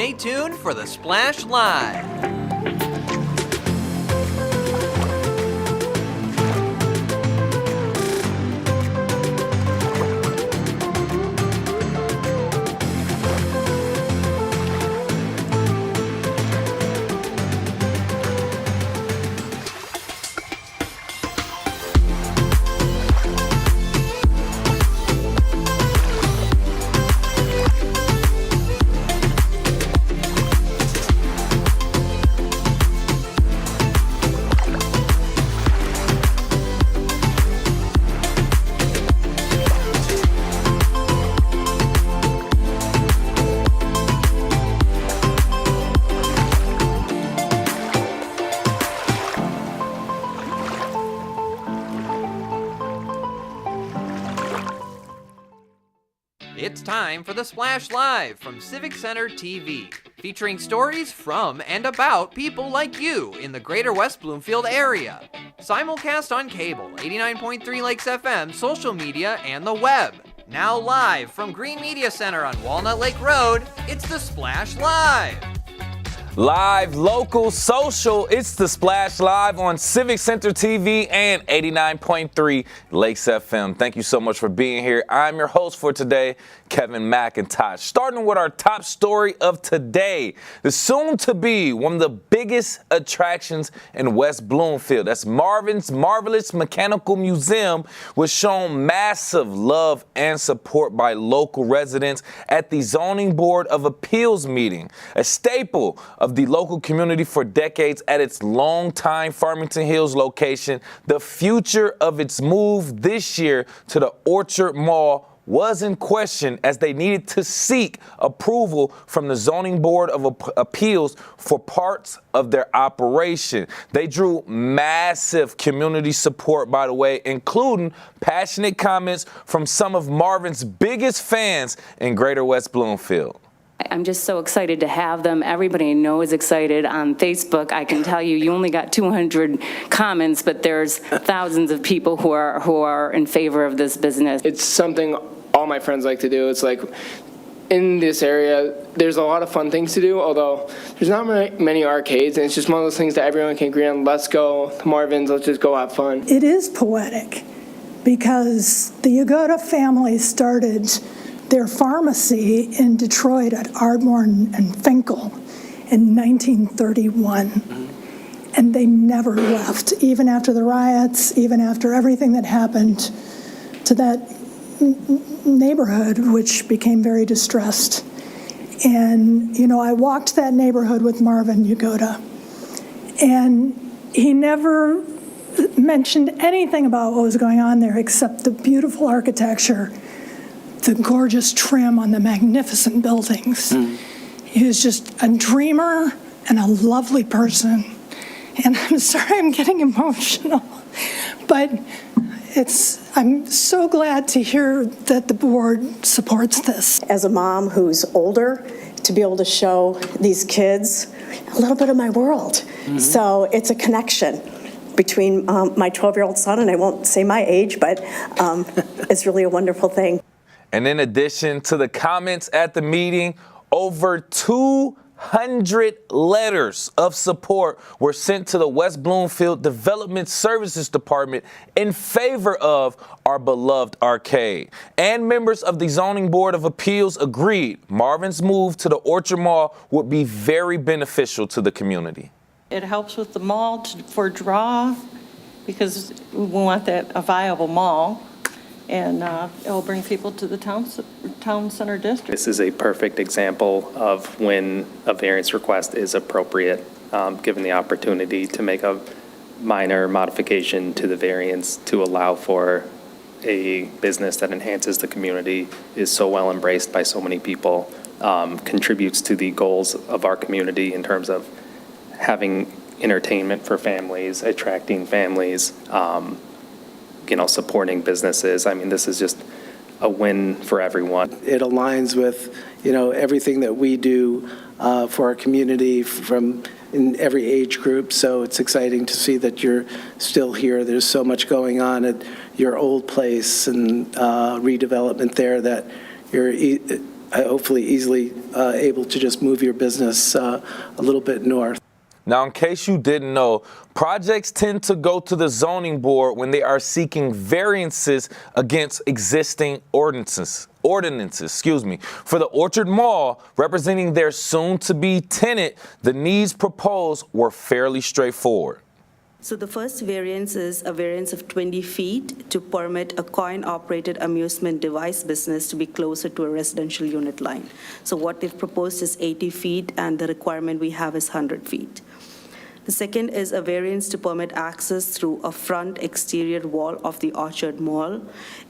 Stay tuned for the Splash Live. It's time for the Splash Live from Civic Center TV, featuring stories from and about people like you in the Greater West Bloomfield area. Simulcast on cable, 89.3 Lakes FM, social media, and the web. Now live from Green Media Center on Walnut Lake Road, it's the Splash Live. Live, local, social, it's the Splash Live on Civic Center TV and 89.3 Lakes FM. Thank you so much for being here. I'm your host for today, Kevin McIntosh. Starting with our top story of today, the soon-to-be one of the biggest attractions in West Bloomfield. That's Marvin's Marvelous Mechanical Museum was shown massive love and support by local residents at the Zoning Board of Appeals meeting, a staple of the local community for decades at its longtime Farmington Hills location. The future of its move this year to the Orchard Mall was in question as they needed to seek approval from the Zoning Board of Appeals for parts of their operation. They drew massive community support, by the way, including passionate comments from some of Marvin's biggest fans in Greater West Bloomfield. I'm just so excited to have them. Everybody I know is excited. On Facebook, I can tell you, you only got 200 comments, but there's thousands of people who are in favor of this business. It's something all my friends like to do. It's like in this area, there's a lot of fun things to do, although there's not many arcades, and it's just one of those things that everyone can agree on. Let's go to Marvin's, let's just go have fun. It is poetic because the Yagoda family started their pharmacy in Detroit at Ardmore and Finkel in 1931. And they never left, even after the riots, even after everything that happened to that neighborhood, which became very distressed. And, you know, I walked that neighborhood with Marvin Yagoda, and he never mentioned anything about what was going on there except the beautiful architecture, the gorgeous trim on the magnificent buildings. He was just a dreamer and a lovely person. And I'm sorry I'm getting emotional, but I'm so glad to hear that the board supports this. As a mom who's older, to be able to show these kids a little bit of my world. So it's a connection between my 12-year-old son, and I won't say my age, but it's really a wonderful thing. And in addition to the comments at the meeting, over 200 letters of support were sent to the West Bloomfield Development Services Department in favor of our beloved arcade. And members of the Zoning Board of Appeals agreed Marvin's move to the Orchard Mall would be very beneficial to the community. It helps with the mall for draw, because we want a viable mall. And it will bring people to the town center district. This is a perfect example of when a variance request is appropriate, given the opportunity to make a minor modification to the variance to allow for a business that enhances the community, is so well embraced by so many people, contributes to the goals of our community in terms of having entertainment for families, attracting families, supporting businesses. I mean, this is just a win for everyone. It aligns with, everything that we do for our community from in every age group. So it's exciting to see that you're still here. There's so much going on at your old place and redevelopment there that you're hopefully easily able to just move your business a little bit north. Now, in case you didn't know, projects tend to go to the zoning board when they are seeking variances against existing ordinances. For the Orchard Mall, representing their soon-to-be tenant, the needs proposed were fairly straightforward. So the first variance is a variance of 20 feet to permit a coin-operated amusement device business to be closer to a residential unit line. So what they've proposed is 80 feet, and the requirement we have is 100 feet. The second is a variance to permit access through a front exterior wall of the Orchard Mall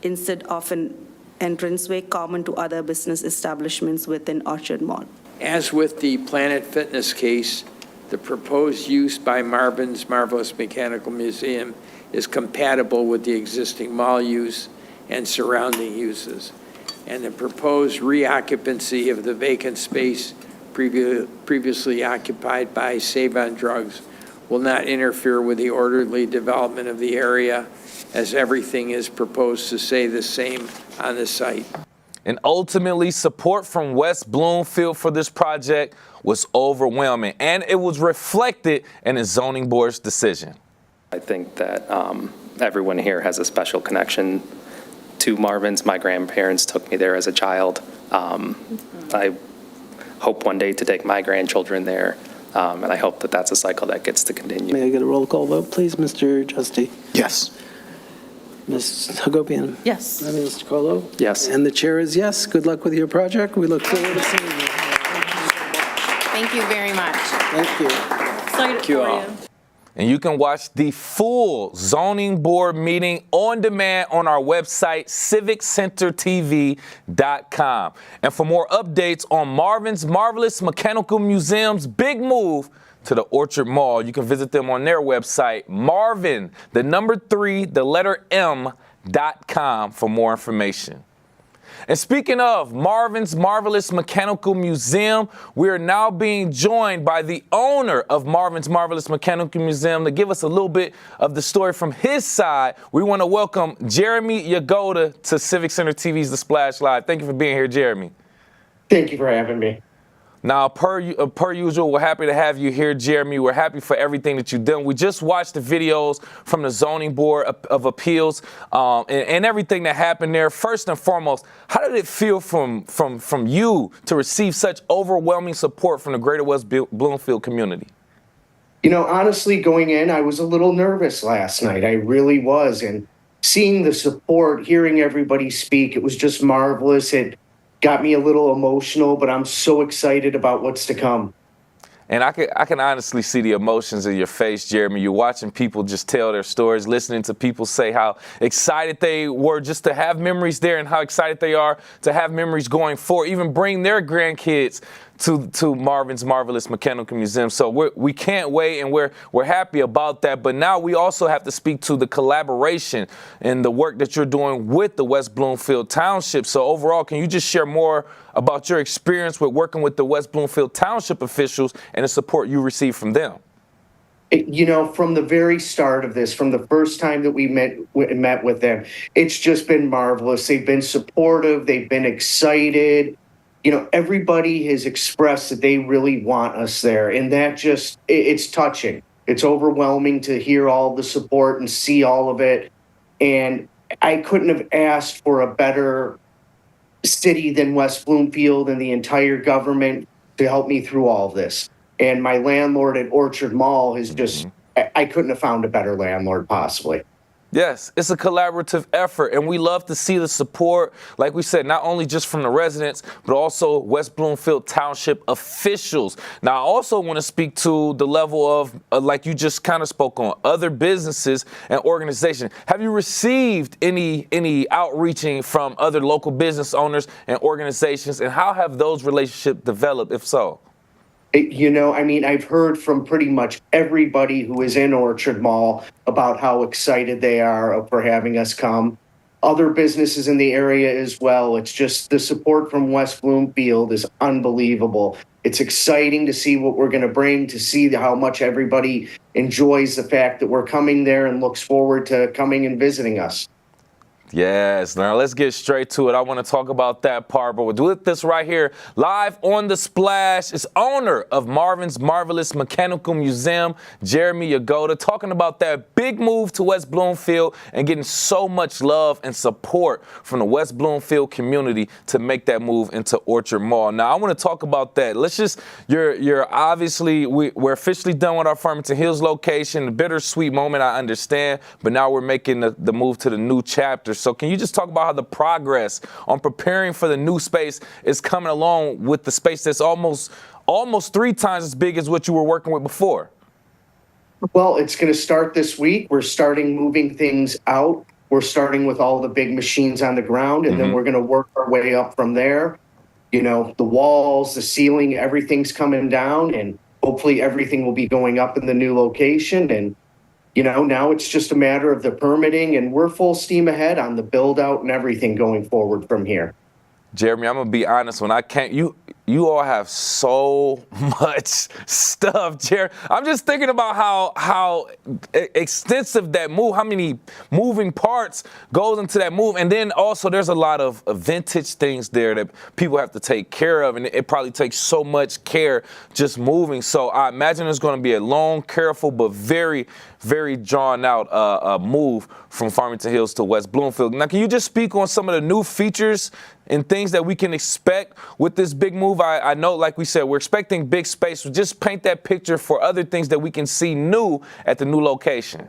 instead of an entranceway common to other business establishments within Orchard Mall. As with the Planet Fitness case, the proposed use by Marvin's Marvelous Mechanical Museum is compatible with the existing mall use and surrounding uses. And the proposed reoccupancy of the vacant space previously occupied by Save on Drugs will not interfere with the orderly development of the area, as everything is proposed to stay the same on the site. And ultimately, support from West Bloomfield for this project was overwhelming, and it was reflected in the zoning board's decision. I think that everyone here has a special connection to Marvin's. My grandparents took me there as a child. I hope one day to take my grandchildren there, and I hope that that's a cycle that gets to continue. May I get a roll call vote, please? Mr. Justy? Yes. Ms. Hagopian? Yes. And Mr. Colo? Yes. And the chair is yes. Good luck with your project. We look forward to seeing you. Thank you very much. Thank you. Excited for you. And you can watch the full zoning board meeting on demand on our website, civiccentertv.com. And for more updates on Marvin's Marvelous Mechanical Museum's big move to the Orchard Mall, you can visit them on their website, marvin.m.com, for more information. And speaking of Marvin's Marvelous Mechanical Museum, we are now being joined by the owner of Marvin's Marvelous Mechanical Museum to give us a little bit of the story from his side. We want to welcome Jeremy Yagoda to Civic Center TV's The Splash Live. Thank you for being here, Jeremy. Thank you for having me. Now, per usual, we're happy to have you here, Jeremy. We're happy for everything that you've done. We just watched the videos from the Zoning Board of Appeals and everything that happened there. First and foremost, how did it feel from you to receive such overwhelming support from the Greater West Bloomfield community? You know, honestly, going in, I was a little nervous last night. I really was. And seeing the support, hearing everybody speak, it was just marvelous. It got me a little emotional, but I'm so excited about what's to come. And I can honestly see the emotions in your face, Jeremy. You're watching people just tell their stories, listening to people say how excited they were just to have memories there and how excited they are to have memories going forward, even bring their grandkids to Marvin's Marvelous Mechanical Museum. So we can't wait, and we're happy about that. But now we also have to speak to the collaboration and the work that you're doing with the West Bloomfield Township. So overall, can you just share more about your experience with working with the West Bloomfield Township officials and the support you received from them? You know, from the very start of this, from the first time that we met with them, it's just been marvelous. They've been supportive. They've been excited. You know, everybody has expressed that they really want us there. And that just, it's touching. It's overwhelming to hear all the support and see all of it. And I couldn't have asked for a better city than West Bloomfield and the entire government to help me through all of this. And my landlord at Orchard Mall has just, I couldn't have found a better landlord possibly. Yes, it's a collaborative effort, and we love to see the support, like we said, not only just from the residents, but also West Bloomfield Township officials. Now, I also want to speak to the level of, like you just kind of spoke on, other businesses and organizations. Have you received any outreaching from other local business owners and organizations, and how have those relationships developed, if so? You know, I mean, I've heard from pretty much everybody who is in Orchard Mall about how excited they are for having us come. Other businesses in the area as well. It's just the support from West Bloomfield is unbelievable. It's exciting to see what we're going to bring, to see how much everybody enjoys the fact that we're coming there and looks forward to coming and visiting us. Yes, now let's get straight to it. I want to talk about that part, but with this right here, live on The Splash, is owner of Marvin's Marvelous Mechanical Museum, Jeremy Yagoda, talking about that big move to West Bloomfield and getting so much love and support from the West Bloomfield community to make that move into Orchard Mall. Now, I want to talk about that. Let's just, you're obviously, we're officially done with our Farmington Hills location, a bittersweet moment, I understand, but now we're making the move to the new chapter. So can you just talk about how the progress on preparing for the new space is coming along with the space that's almost 3 times as big as what you were working with before? Well, it's going to start this week. We're starting moving things out. We're starting with all the big machines on the ground, and then we're going to work our way up from there. You know, the walls, the ceiling, everything's coming down, and hopefully everything will be going up in the new location. And you know, now it's just a matter of the permitting, and we're full steam ahead on the build out and everything going forward from here. Jeremy, I'm gonna be honest. When I can't, you all have so much stuff, Jeremy. I'm just thinking about how extensive that move, how many moving parts goes into that move, and then also there's a lot of vintage things there that people have to take care of, and it probably takes so much care just moving. So I imagine it's going to be a long, careful, but very, very drawn out move from Farmington Hills to West Bloomfield. Now, can you just speak on some of the new features and things that we can expect with this big move? I know, like we said, we're expecting big space. So just paint that picture for other things that we can see new at the new location.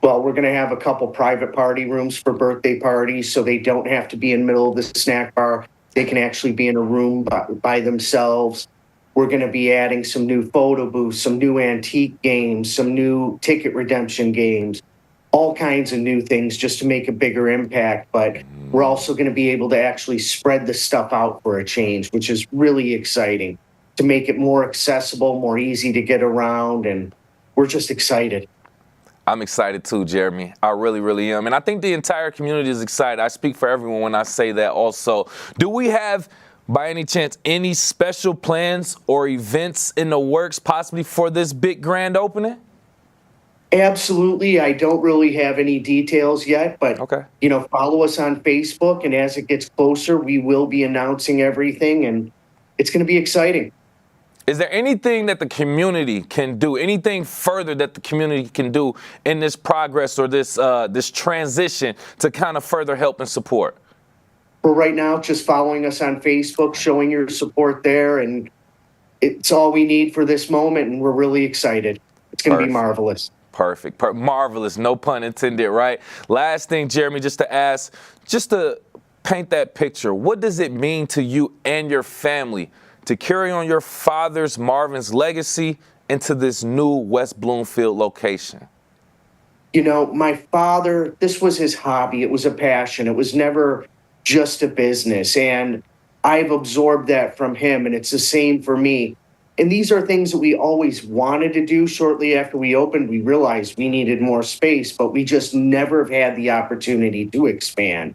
Well, we're going to have a couple private party rooms for birthday parties, so they don't have to be in the middle of the snack bar. They can actually be in a room by themselves. We're going to be adding some new photo booths, some new antique games, some new ticket redemption games, all kinds of new things just to make a bigger impact. But we're also going to be able to actually spread the stuff out for a change, which is really exciting, to make it more accessible, more easy to get around. And we're just excited. I'm excited too, Jeremy. I really, really am. And I think the entire community is excited. I speak for everyone when I say that also. Do we have, by any chance, any special plans or events in the works possibly for this big grand opening? Absolutely. I don't really have any details yet, but you know, follow us on Facebook, and as it gets closer, we will be announcing everything, and it's going to be exciting. Is there anything that the community can do, anything further that the community can do in this progress or this this transition to kind of further help and support? For right now, just following us on Facebook, showing your support there, and it's all we need for this moment, and we're really excited. It's going to be marvelous. Perfect. Marvelous. No pun intended, right? Last thing, Jeremy, just to ask, just to paint that picture, what does it mean to you and your family to carry on your father's Marvin's legacy into this new West Bloomfield location? You know, my father, this was his hobby. It was a passion. It was never just a business. And I've absorbed that from him, and it's the same for me. And these are things that we always wanted to do. Shortly after we opened, we realized we needed more space, but we just never have had the opportunity to expand.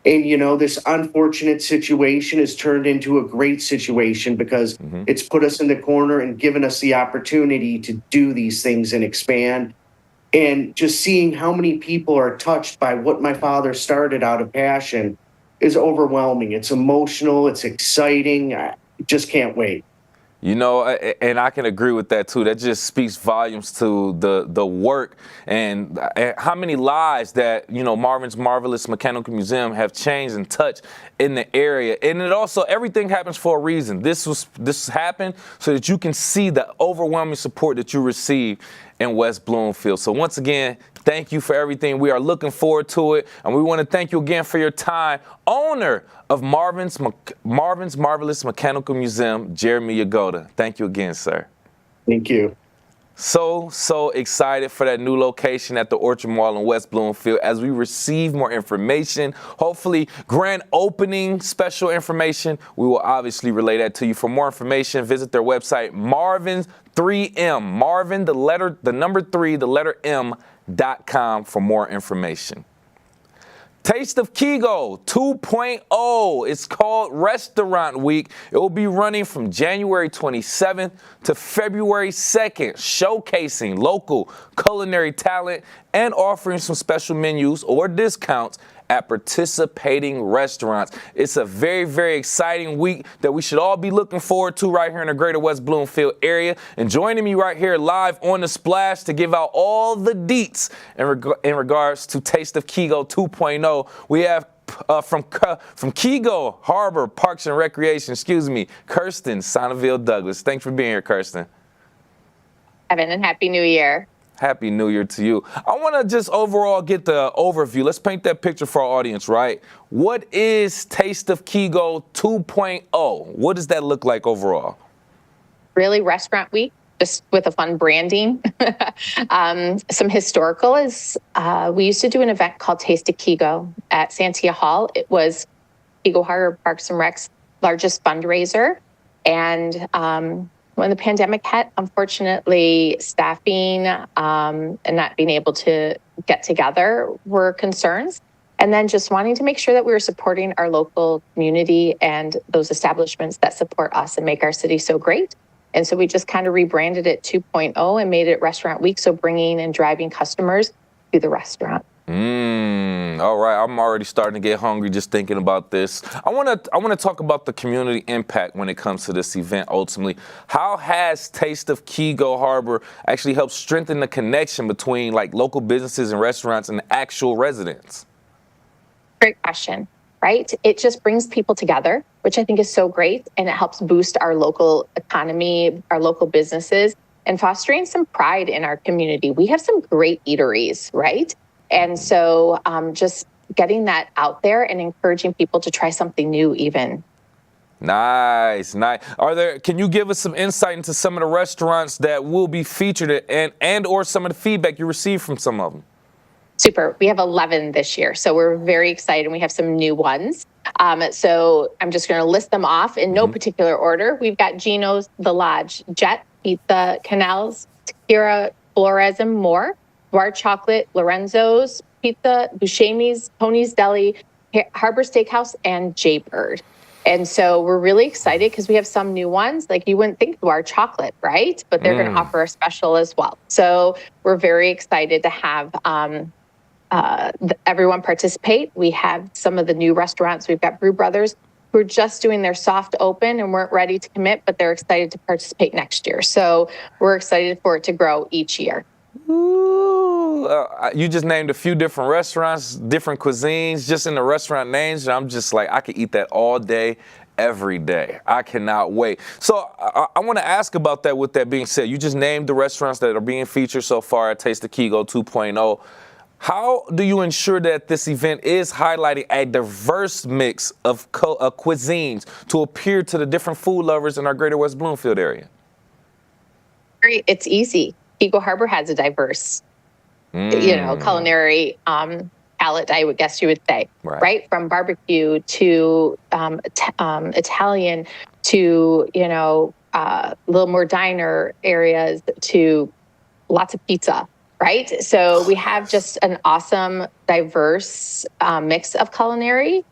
And, you know, this unfortunate situation has turned into a great situation because it's put us in the corner and given us the opportunity to do these things and expand. And just seeing how many people are touched by what my father started out of passion is overwhelming. It's emotional. It's exciting. I just can't wait. You know, and I can agree with that too. That just speaks volumes to the work and how many lives that, you know, Marvin's Marvelous Mechanical Museum have changed and touched in the area. And it also, everything happens for a reason. This happened so that you can see the overwhelming support that you receive in West Bloomfield. So once again, thank you for everything. We are looking forward to it. And we want to thank you again for your time. Owner of Marvin's Marvelous Mechanical Museum, Jeremy Yagoda. Thank you again, sir. Thank you. So excited for that new location at the Orchard Mall in West Bloomfield as we receive more information, hopefully grand opening special information. We will obviously relay that to you. For more information, visit their website, Marvin3M, Marvin, the number 3, the letter M.com for more information. Taste of Kigo 2.0. It's called Restaurant Week. It will be running from January 27th to February 2nd, showcasing local culinary talent and offering some special menus or discounts at participating restaurants. It's a very, very exciting week that we should all be looking forward to right here in the Greater West Bloomfield area. And joining me right here live on The Splash to give out all the deets in regards to Taste of Kigo 2.0, we have from Kigo Harbor Parks and Recreation, Kirsten Sonneville Douglas. Thanks for being here, Kirsten. Evan, and Happy New Year. Happy New Year to you. I want to just overall get the overview. Let's paint that picture for our audience, right? What is Taste of Kigo 2.0? What does that look like overall? Really Restaurant Week, just with a fun branding. Some historical is, we used to do an event called Taste of Kigo at Santia Hall. It was Kigo Harbor Parks and Rec's largest fundraiser. And when the pandemic hit, unfortunately, staffing and not being able to get together were concerns. And then just wanting to make sure that we were supporting our local community and those establishments that support us and make our city so great. And so we just kind of rebranded it 2.0 and made it Restaurant Week, so bringing and driving customers to the restaurant. All right, I'm already starting to get hungry just thinking about this. I want to talk about the community impact when it comes to this event ultimately. How has Taste of Kigo Harbor actually helped strengthen the connection between like local businesses and restaurants and actual residents? Great question, right? It just brings people together, which I think is so great, and it helps boost our local economy, our local businesses, and fostering some pride in our community. We have some great eateries, right? And so just getting that out there and encouraging people to try something new even. Nice. Can you give us some insight into some of the restaurants that will be featured and or some of the feedback you received from some of them? Super. We have 11 this year, so we're very excited. We have some new ones. So I'm just going to list them off in no particular order. We've got Gino's, The Lodge, Jet, Pizza, Canals, Tequila, Flores, and more. Bar Chocolate, Lorenzo's Pizza, Buscemi's, Tony's Deli, Harbor Steakhouse, and Jaybird. And so we're really excited because we have some new ones. Like you wouldn't think Bar Chocolate, right? But they're going to offer a special as well. So we're very excited to have everyone participate. We have some of the new restaurants. We've got Brew Brothers who are just doing their soft open and weren't ready to commit, but they're excited to participate next year. So we're excited for it to grow each year. Ooh, you just named a few different restaurants, different cuisines, just in the restaurant names. I'm just like, I could eat that all day, every day. I cannot wait. So I want to ask about that. With that being said, you just named the restaurants that are being featured so far at Taste of Kigo 2.0. How do you ensure that this event is highlighting a diverse mix of cuisines to appeal to the different food lovers in our Greater West Bloomfield area? It's easy. Kigo Harbor has a diverse, culinary palette, I would guess you would say, right? From barbecue to Italian to, a little more diner areas to lots of pizza, right? So we have just an awesome, diverse mix of culinary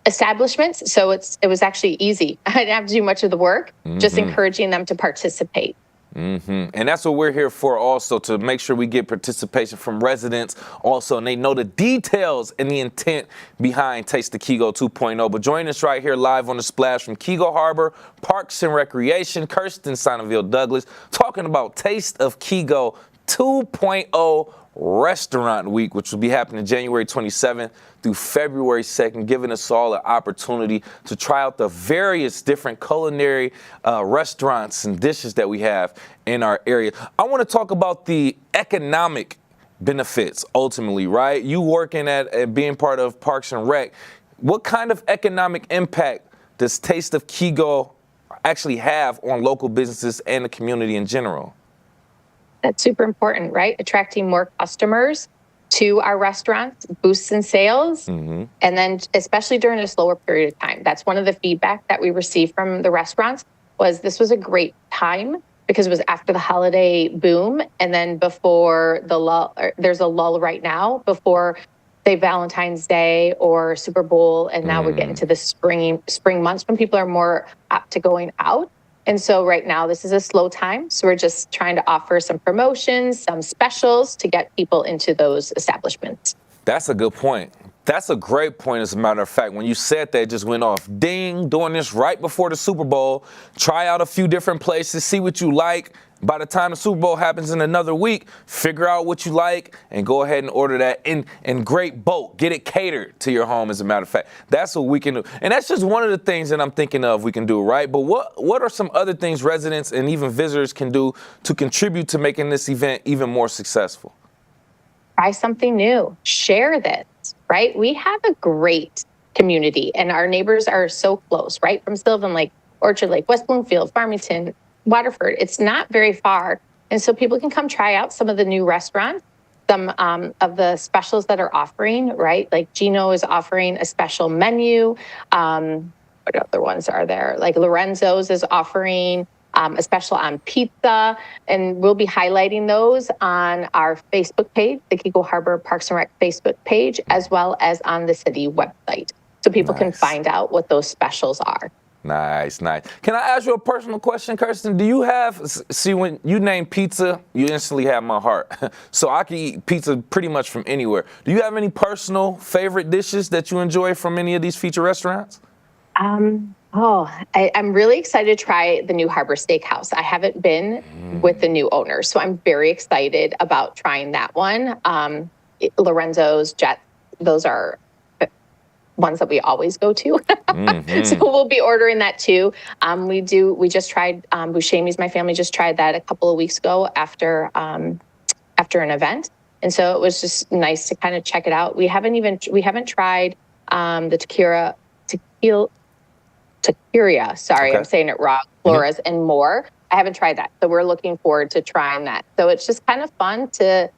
establishments. So it was actually easy. I didn't have to do much of the work, just encouraging them to participate. And that's what we're here for also, to make sure we get participation from residents also, and they know the details and the intent behind Taste of Kigo 2.0. But join us right here live on The Splash from Kigo Harbor Parks and Recreation, Kirsten Sonneville Douglas, talking about Taste of Kigo 2.0 Restaurant Week, which will be happening January 27th through February 2nd, giving us all an opportunity to try out the various different culinary restaurants and dishes that we have in our area. I want to talk about the economic benefits ultimately, right? You working at being part of Parks and Rec. What kind of economic impact does Taste of Kigo actually have on local businesses and the community in general? That's super important, right? Attracting more customers to our restaurants, boosts in sales, and then especially during a slower period of time. That's one of the feedback that we received from the restaurants was this was a great time because it was after the holiday boom and then before the lull. There's a lull right now before say Valentine's Day or Super Bowl, and now we're getting to the spring months when people are more up to going out. And so right now this is a slow time. So we're just trying to offer some promotions, some specials to get people into those establishments. That's a good point. That's a great point, as a matter of fact. When you said that, it just went off. Ding, doing this right before the Super Bowl. Try out a few different places, see what you like. By the time the Super Bowl happens in another week, figure out what you like and go ahead and order that in great bulk. Get it catered to your home, as a matter of fact. That's what we can do. And that's just one of the things that I'm thinking of we can do, right? But what are some other things residents and even visitors can do to contribute to making this event even more successful? Try something new. Share this, right? We have a great community, and our neighbors are so close, right? From Sylvan Lake, Orchard Lake, West Bloomfield, Farmington, Waterford. It's not very far. And so people can come try out some of the new restaurants, some of the specials that are offering, right? Like Gino is offering a special menu. What other ones are there? Like Lorenzo's is offering a special on pizza, and we'll be highlighting those on our Facebook page, the Kego Harbor Parks and Rec Facebook page, as well as on the city website, so people can find out what those specials are. Nice, nice. Can I ask you a personal question, Kirsten? Do you have, see, when you name pizza, you instantly have my heart. So I can eat pizza pretty much from anywhere. Do you have any personal favorite dishes that you enjoy from any of these feature restaurants? I'm really excited to try the new Harbor Steakhouse. I haven't been with the new owner, so I'm very excited about trying that one. Lorenzo's, Jet, those are ones that we always go to. So we'll be ordering that too. We just tried, Buscemi's, my family just tried that a couple of weeks ago after an event. And so it was just nice to kind of check it out. We haven't tried the Taqueria, sorry, okay. I'm saying it wrong, Flores and more. I haven't tried that. So we're looking forward to trying that. So it's just kind of fun to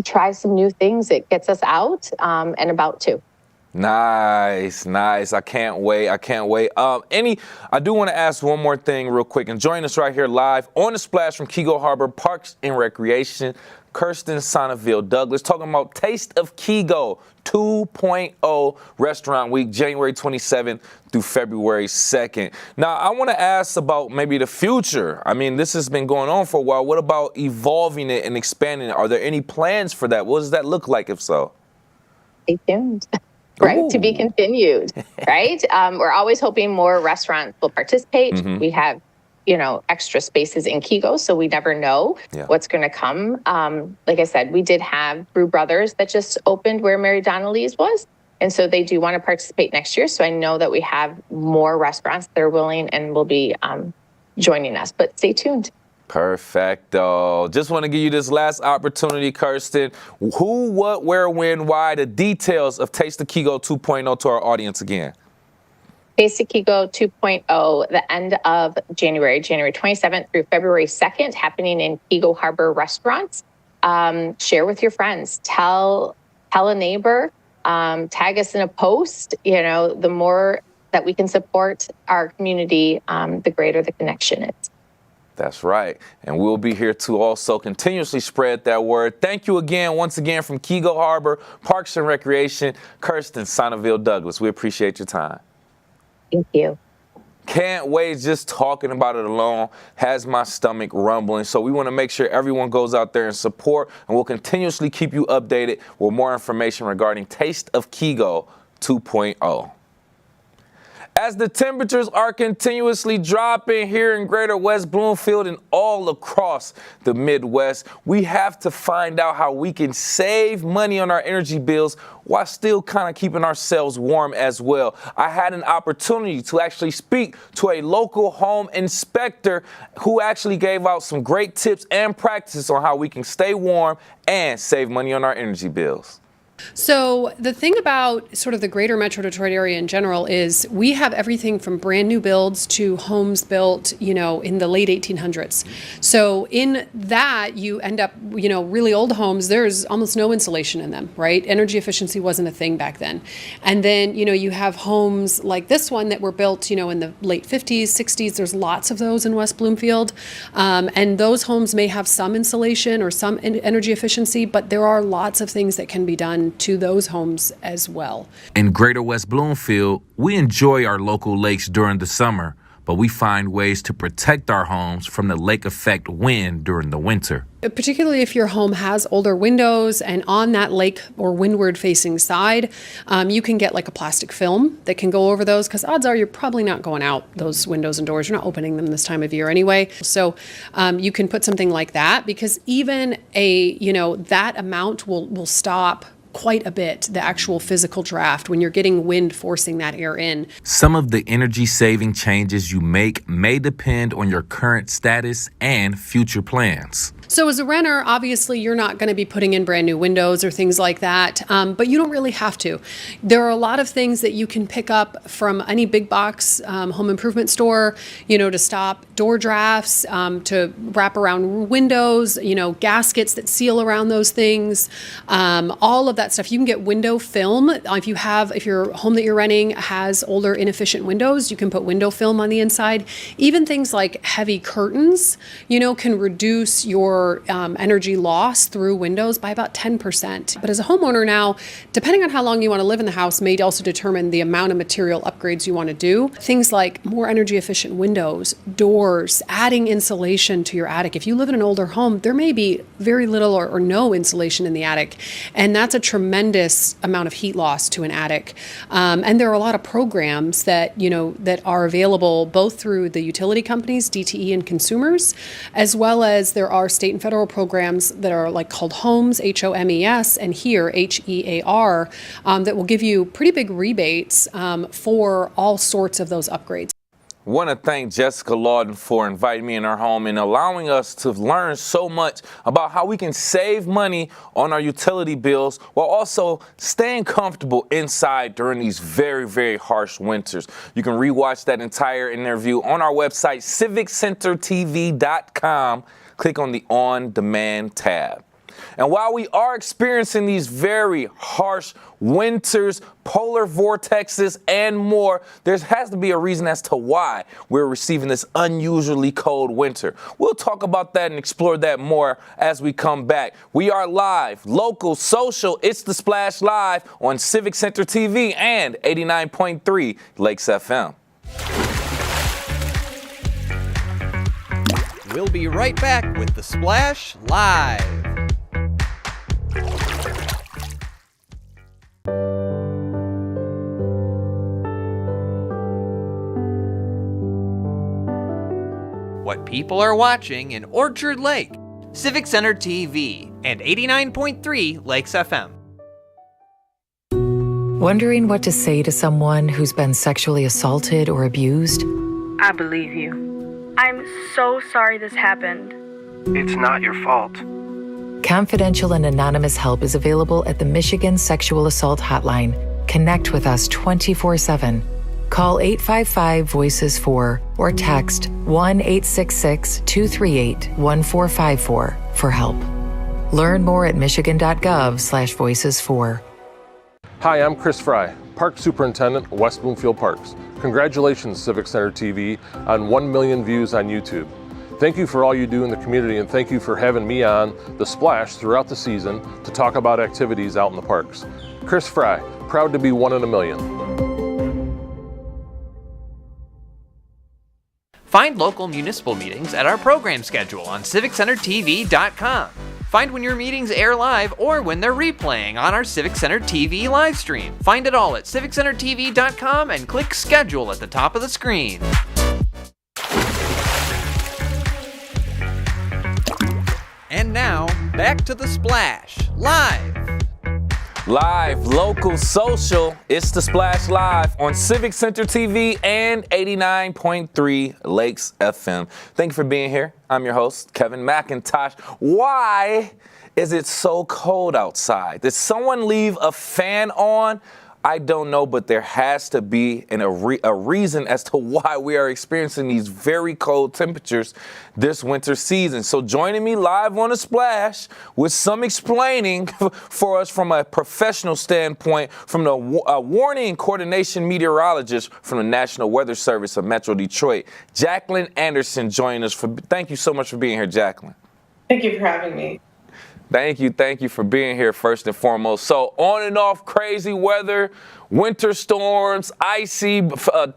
try some new things. It gets us out and about too. Nice, nice. I can't wait. I do want to ask one more thing real quick, and join us right here live on the Splash from Kego Harbor Parks and Recreation, Kirsten Sonneville Douglas, talking about Taste of Kego 2.0 Restaurant Week, January 27th through February 2nd. Now, I want to ask about maybe the future. I mean, this has been going on for a while. What about evolving it and expanding it? Are there any plans for that? What does that look like, if so? Stay tuned. Right, to be continued, right? We're always hoping more restaurants will participate. We have, extra spaces in Kego, so we never know what's going to come. Like I said, we did have Brew Brothers that just opened where Mary Donnelly's was, and so they do want to participate next year. So I know that we have more restaurants that are willing and will be joining us, but stay tuned. Perfecto. Just want to give you this last opportunity, Kirsten. Who, what, where, when, why, the details of Taste of Kego 2.0 to our audience again. Taste of Kego 2.0, the end of January 27th through February 2nd, happening in Kego Harbor restaurants. Share with your friends. Tell a neighbor. Tag us in a post. The more that we can support our community, the greater the connection is. That's right. And we'll be here to also continuously spread that word. Thank you again, once again, from Kego Harbor Parks and Recreation, Kirsten Sonneville Douglas. We appreciate your time. Thank you. Can't wait. Just talking about it alone has my stomach rumbling. So we want to make sure everyone goes out there and support, and we'll continuously keep you updated with more information regarding Taste of Kego 2.0. As the temperatures are continuously dropping here in Greater West Bloomfield and all across the Midwest, we have to find out how we can save money on our energy bills while still kind of keeping ourselves warm as well. I had an opportunity to actually speak to a local home inspector who actually gave out some great tips and practices on how we can stay warm and save money on our energy bills. So the thing about sort of the greater Metro Detroit area in general is we have everything from brand new builds to homes built, in the late 1800s. So in that, you end up, really old homes, there's almost no insulation in them, right? Energy efficiency wasn't a thing back then. And then, you have homes like this one that were built, in the late 50s, 60s. There's lots of those in West Bloomfield. And those homes may have some insulation or some energy efficiency, but there are lots of things that can be done attention to those homes as well. In Greater West Bloomfield, we enjoy our local lakes during the summer, but we find ways to protect our homes from the lake effect wind during the winter. Particularly if your home has older windows and on that lake or windward facing side, you can get like a plastic film that can go over those, because odds are you're probably not going out those windows and doors. You're not opening them this time of year anyway. So you can put something like that, because even that amount will stop quite a bit the actual physical draft when you're getting wind forcing that air in. Some of the energy saving changes you make may depend on your current status and future plans. So as a renter, obviously you're not going to be putting in brand new windows or things like that, but you don't really have to. There are a lot of things that you can pick up from any big box home improvement store, to stop door drafts, to wrap around windows, gaskets that seal around those things, all of that stuff. You can get window film. If your home that you're renting has older inefficient windows, you can put window film on the inside. Even things like heavy curtains, can reduce your energy loss through windows by about 10%. But as a homeowner now, depending on how long you want to live in the house, may also determine the amount of material upgrades you want to do. Things like more energy efficient windows, doors, adding insulation to your attic. If you live in an older home, there may be very little or no insulation in the attic, and that's a tremendous amount of heat loss to an attic. And there are a lot of programs that are available both through the utility companies, DTE and consumers, as well as there are state and federal programs that are called HOMES, HOMES, and HEAR, HEAR, that will give you pretty big rebates for all sorts of those upgrades. I want to thank Jessica Lawden for inviting me in her home and allowing us to learn so much about how we can save money on our utility bills while also staying comfortable inside during these very, very harsh winters. You can rewatch that entire interview on our website, civiccentertv.com. Click on the On Demand tab. And while we are experiencing these very harsh winters, polar vortexes, and more, there has to be a reason as to why we're receiving this unusually cold winter. We'll talk about that and explore that more as we come back. We are live, local, social. It's The Splash Live on Civic Center TV and 89.3 Lakes FM. We'll be right back with The Splash Live. What people are watching in Orchard Lake, Civic Center TV, and 89.3 Lakes FM. Wondering what to say to someone who's been sexually assaulted or abused? I believe you. I'm so sorry this happened. It's not your fault. Confidential and anonymous help is available at the Michigan Sexual Assault Hotline. Connect with us 24/7. Call 855-VOICES-4 or text 1-866-238-1454 for help. Learn more at michigan.gov/voices4. Hi, I'm Chris Fry, Park Superintendent, West Bloomfield Parks. Congratulations, Civic Center TV, on 1 million views on YouTube. Thank you for all you do in the community, and thank you for having me on The Splash throughout the season to talk about activities out in the parks. Chris Fry, proud to be 1 in a million. Find local municipal meetings at our program schedule on civiccentertv.com. Find when your meetings air live or when they're replaying on our Civic Center TV live stream. Find it all at civiccentertv.com and click schedule at the top of the screen. And now, back to The Splash, live. Live, local, social, it's The Splash Live on Civic Center TV and 89.3 Lakes FM. Thank you for being here. I'm your host, Kevin McIntosh. Why is it so cold outside? Did someone leave a fan on? I don't know, but there has to be a reason as to why we are experiencing these very cold temperatures this winter season. So joining me live on The Splash with some explaining for us from a professional standpoint from the warning and coordination meteorologist from the National Weather Service of Metro Detroit, Jacqueline Anderson, joining us. Thank you so much for being here, Jacqueline. Thank you for having me. Thank you for being here first and foremost. So on and off crazy weather, winter storms, icy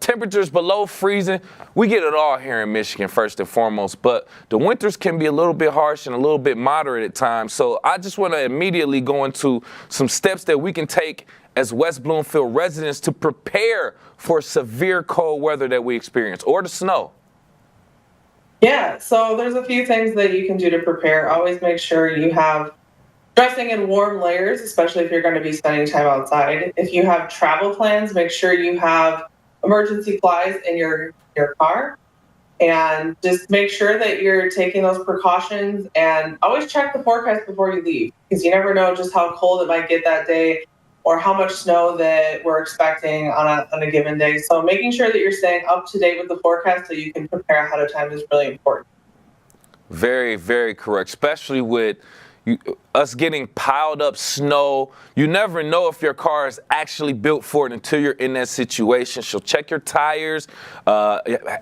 temperatures below freezing. We get it all here in Michigan first and foremost, but the winters can be a little bit harsh and a little bit moderate at times. So I just want to immediately go into some steps that we can take as West Bloomfield residents to prepare for severe cold weather that we experience or the snow. Yeah, so there's a few things that you can do to prepare. Always make sure you have dressing in warm layers, especially if you're going to be spending time outside. If you have travel plans, make sure you have emergency supplies in your car. And just make sure that you're taking those precautions and always check the forecast before you leave, because you never know just how cold it might get that day or how much snow that we're expecting on a given day. So making sure that you're staying up to date with the forecast so you can prepare ahead of time is really important. Very, very correct, especially with us getting piled up snow. You never know if your car is actually built for it until you're in that situation. So check your tires,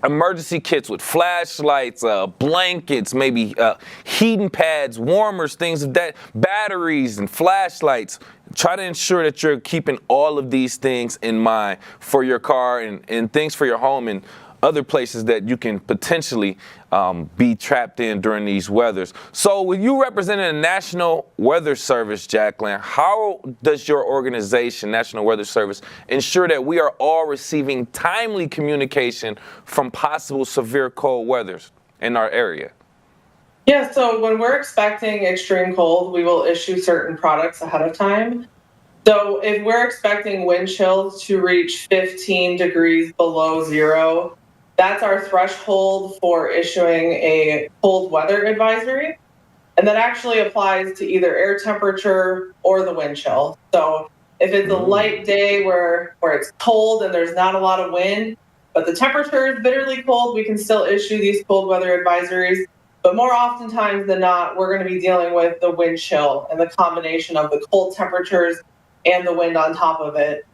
emergency kits with flashlights, blankets, maybe heating pads, warmers, things of that, batteries and flashlights. Try to ensure that you're keeping all of these things in mind for your car and things for your home and other places that you can potentially be trapped in during these weathers. So with you representing the National Weather Service, Jacqueline, how does your organization, National Weather Service, ensure that we are all receiving timely communication from possible severe cold weathers in our area? Yeah, so when we're expecting extreme cold, we will issue certain products ahead of time. So if we're expecting wind chills to reach 15 degrees below zero, that's our threshold for issuing a cold weather advisory. And that actually applies to either air temperature or the wind chill. So if it's a light day where it's cold and there's not a lot of wind, but the temperature is bitterly cold, we can still issue these cold weather advisories. But more oftentimes than not, we're going to be dealing with the wind chill and the combination of the cold temperatures and the wind on top of it.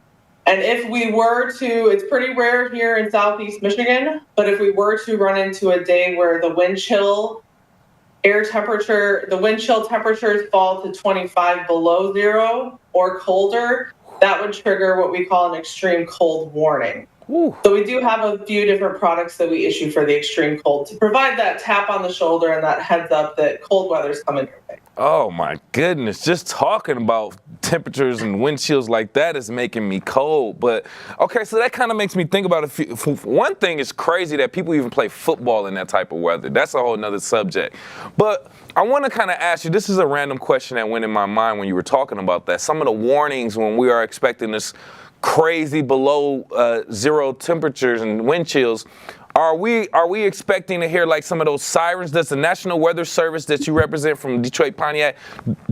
And if we were to, it's pretty rare here in Southeast Michigan, but if we were to run into a day where the wind chill temperatures fall to 25 below zero or colder, that would trigger what we call an extreme cold warning. Ooh. So we do have a few different products that we issue for the extreme cold to provide that tap on the shoulder and that heads up that cold weather's coming your way. Oh my goodness, just talking about temperatures and wind chills like that is making me cold. But okay, so that kind of makes me think about one thing is crazy that people even play football in that type of weather. That's a whole nother subject. But I want to kind of ask you, this is a random question that went in my mind when you were talking about that. Some of the warnings when we are expecting this crazy below zero temperatures and wind chills. Are we expecting to hear like some of those sirens? Does the National Weather Service that you represent from Detroit, Pontiac,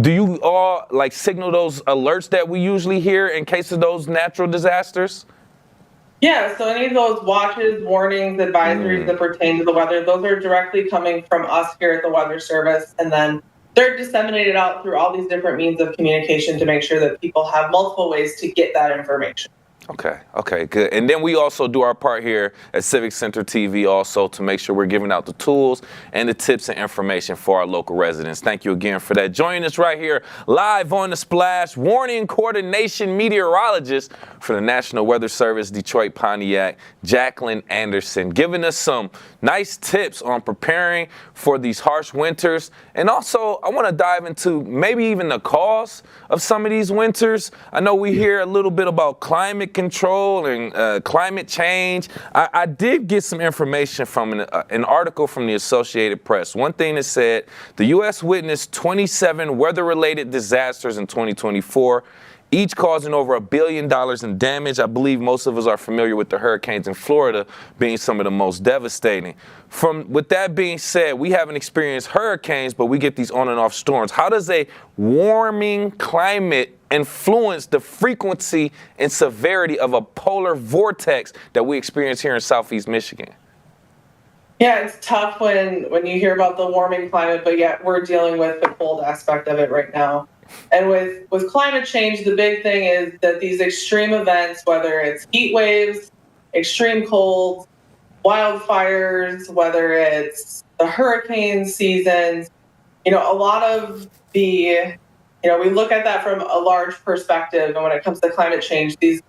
do you all like signal those alerts that we usually hear in case of those natural disasters? Yeah, so any of those watches, warnings, advisories that pertain to the weather, those are directly coming from us here at the Weather Service, and then they're disseminated out through all these different means of communication to make sure that people have multiple ways to get that information. Okay, good. And then we also do our part here at Civic Center TV also to make sure we're giving out the tools and the tips and information for our local residents. Thank you again for that. Joining us right here live on the Splash, warning coordination meteorologist for the National Weather Service, Detroit, Pontiac, Jacqueline Anderson, giving us some nice tips on preparing for these harsh winters. And also, I want to dive into maybe even the cause of some of these winters. I know we hear a little bit about climate control and climate change. I did get some information from an article from the Associated Press. One thing that said the U.S. witnessed 27 weather-related disasters in 2024, each causing over $1 billion in damage. I believe most of us are familiar with the hurricanes in Florida being some of the most devastating. With that being said, we haven't experienced hurricanes, but we get these on and off storms. How does a warming climate influence the frequency and severity of a polar vortex that we experience here in Southeast Michigan? Yeah, it's tough when you hear about the warming climate, but yet we're dealing with the cold aspect of it right now. And with climate change, the big thing is that these extreme events, whether it's heat waves, extreme cold, wildfires, whether it's the hurricane seasons, a lot of the, we look at that from a large perspective, and when it comes to climate change, these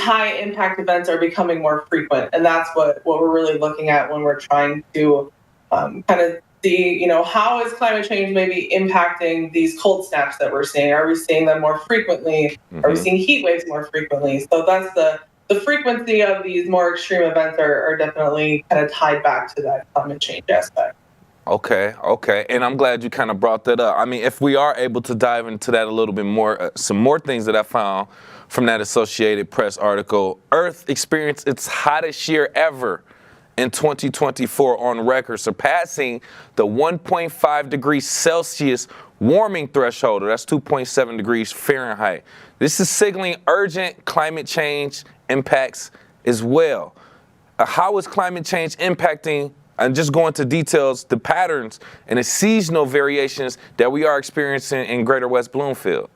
high impact events are becoming more frequent, and that's what we're really looking at when we're trying to kind of see, how is climate change maybe impacting these cold snaps that we're seeing? Are we seeing them more frequently? Are we seeing heat waves more frequently? So that's the frequency of these more extreme events are definitely kind of tied back to that climate change aspect. Okay. And I'm glad you kind of brought that up. I mean, if we are able to dive into that a little bit more, some more things that I found from that Associated Press article. Earth experienced its hottest year ever in 2024 on record, surpassing the 1.5 degrees Celsius warming threshold. That's 2.7 degrees Fahrenheit. This is signaling urgent climate change impacts as well. How is climate change impacting, and just go into details, the patterns and the seasonal variations that we are experiencing in Greater West Bloomfield?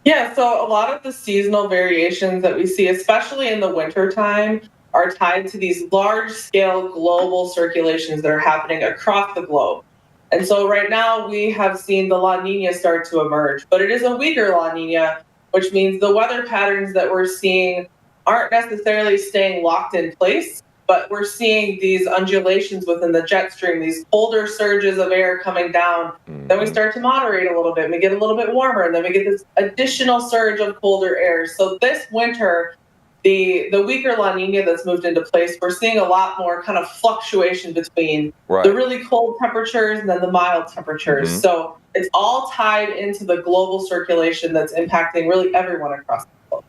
Yeah, so a lot of the seasonal variations that we see, especially in the wintertime, are tied to these large-scale global circulations that are happening across the globe. And so right now we have seen the La Nina start to emerge, but it is a weaker La Nina, which means the weather patterns that we're seeing aren't necessarily staying locked in place, but we're seeing these undulations within the jet stream, these colder surges of air coming down. Then we start to moderate a little bit, and we get a little bit warmer, and then we get this additional surge of colder air. So this winter, the weaker La Nina that's moved into place, we're seeing a lot more kind of fluctuation between the really cold temperatures and then the mild temperatures. So it's all tied into the global circulation that's impacting really everyone across the globe.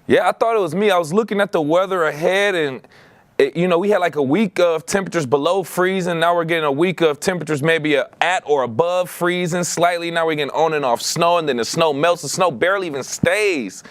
Yeah, I thought it was me. I was looking at the weather ahead, and we had like a week of temperatures below freezing. Now we're getting a week of temperatures maybe at or above freezing slightly. Now we're getting on and off snow, and then the snow melts. The snow barely even stays